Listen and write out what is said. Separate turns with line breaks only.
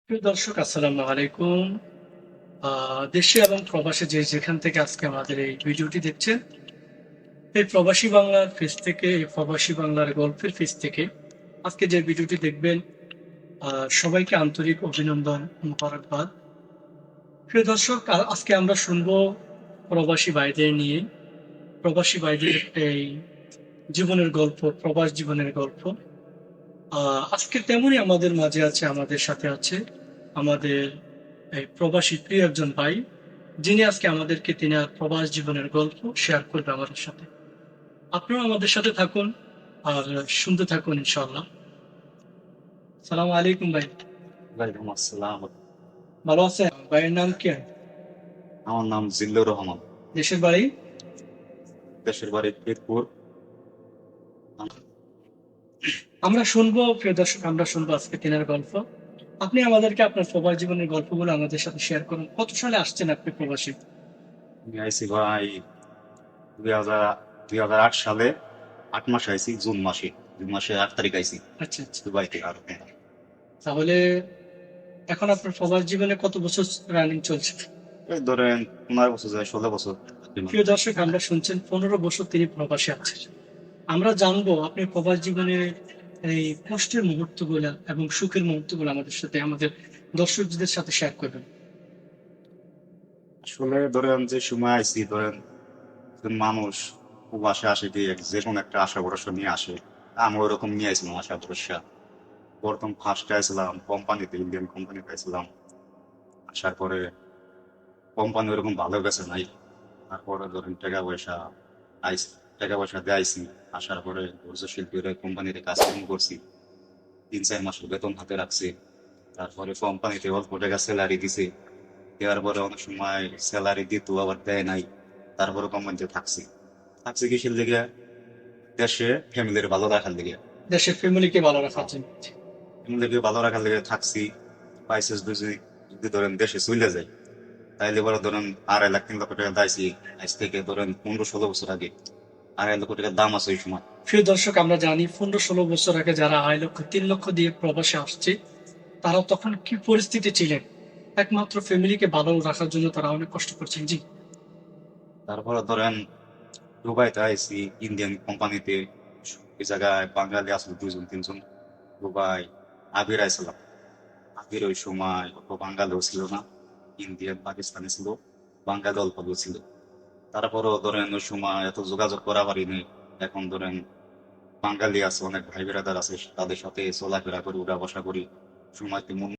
প্রিয় দর্শক আসসালামু আলাইকুম। দেশে এবং প্রবাসে যে যেখান থেকে আজকে আমাদের এই ভিডিওটি দেখছেন, এই প্রবাসী বাংলার পেজ থেকে, এই প্রবাসী বাংলার গল্পের পেজ থেকে আজকে যে ভিডিওটি দেখবেন, সবাইকে আন্তরিক অভিনন্দন, মোবারকবাদ। প্রিয় দর্শক, আজকে আমরা শুনবো প্রবাসী ভাইদের নিয়ে, প্রবাসী ভাইদের এই জীবনের গল্প, প্রবাস জীবনের গল্প। আজকে তেমনই আমাদের মাঝে আছে, আমাদের সাথে আছে আমাদের এই প্রবাসী প্রিয় একজন ভাই, যিনি আজকে আমাদেরকে তিনার প্রবাস জীবনের গল্প শেয়ার করবে আমাদের সাথে। আপনারা আমাদের সাথে থাকুন আর শুনতে থাকুন ইনশাআল্লাহ। সালাম আলাইকুম ভাই।
ওয়ালাইকুম আসসালাম।
ভালো আছেন? ভাইয়ের নাম কি?
আমার নাম জিল্লুর রহমান।
দেশের বাড়ি?
দেশের বাড়ি পিরপুর।
আমরা শুনবো প্রিয় দর্শক, আমরা শুনবো আজকে তিনার গল্প। আপনি আমাদেরকে আপনার প্রবাস জীবনের গল্পগুলো আমাদের সাথে শেয়ার করুন। কত সালে আসছেন আপনি প্রবাসী?
আমি আইছি ভাই 2008 সালে 8 মাসে আইছি। জুন মাসে 8 তারিখ আইছি
আচ্ছা আচ্ছা।
দুবাই থেকে। আর
তাহলে এখন আপনার প্রবাস জীবনে কত বছর রানিং চলছে?
এই ধরেন 15 বছর যায়, 16 বছর।
প্রিয় দর্শক, আমরা শুনছেন 15 বছর তিনি প্রবাসী আছেন। আমরা জানবো আপনি প্রবাস জীবনের এই কষ্টের মুহূর্তগুলো এবং সুখের মুহূর্তগুলো আমাদের সাথে, আমাদের দর্শকদের সাথে শেয়ার করবেন।
আসলে ধরেন যে সময় আইছি, ধরেন একজন মানুষ প্রবাসে আসে কি যে কোনো একটা আশা ভরসা নিয়ে আসে। আমি ওরকম নিয়ে আইছিলাম আশা ভরসা। প্রথম ফার্স্টে আইছিলাম কোম্পানিতে, ইন্ডিয়ান কোম্পানিতে আইছিলাম। আসার পরে কোম্পানি ওরকম ভালো গেছে নাই। তারপরে ধরেন আইস টাকা পয়সা দিয়ে আইসি। আসার পরে ধৈর্য শিল্পীর কোম্পানিতে কাজ কাম করছি। 3-4 মাসের বেতন হাতে রাখছি। তারপরে কোম্পানিতে অল্প টাকা স্যালারি দিছে। দেওয়ার পরে অনেক সময় স্যালারি দিত, আবার দেয় নাই। তারপরে কোম্পানিতে থাকছি। থাকছি কিসের লিগে? দেশে ফ্যামিলির ভালো রাখার লিগে।
দেশের ফ্যামিলিকে ভালো রাখার জন্য।
ফ্যামিলিকে ভালো রাখার লিগে থাকছি। বাইসেস বুঝি যদি ধরেন দেশে চলে যায়, তাইলে বড় ধরেন 2.5 লাখ 3 লক্ষ টাকা দাইছি। আজ থেকে ধরেন 15-16 বছর আগে 2.5 লক্ষ টাকার দাম আছে ওই সময়।
প্রিয় দর্শক, আমরা জানি 15-16 বছর আগে যারা 2.5 লক্ষ 3 লক্ষ দিয়ে প্রবাসে আসছে, তারা তখন কি পরিস্থিতি ছিলেন? একমাত্র ফ্যামিলিকে ভালো রাখার জন্য তারা অনেক কষ্ট করছেন। জি।
তারপরে ধরেন দুবাইতে আইছি ইন্ডিয়ান কোম্পানিতে। এই জায়গায় বাঙালি আসলো 2-3 জন। দুবাই আবির আইছিলাম। আবির ওই সময় অত বাঙালিও ছিল না, ইন্ডিয়ান পাকিস্তানি ছিল, বাঙালি অল্প ছিল। তারপরেও ধরেন ওই সময় এত যোগাযোগ করা পারিনি। এখন ধরেন বাঙালি আছে, অনেক ভাই বেড়াদার আছে, তাদের সাথে চলাফেরা করি, উঠা বসা করি। সময় তেমন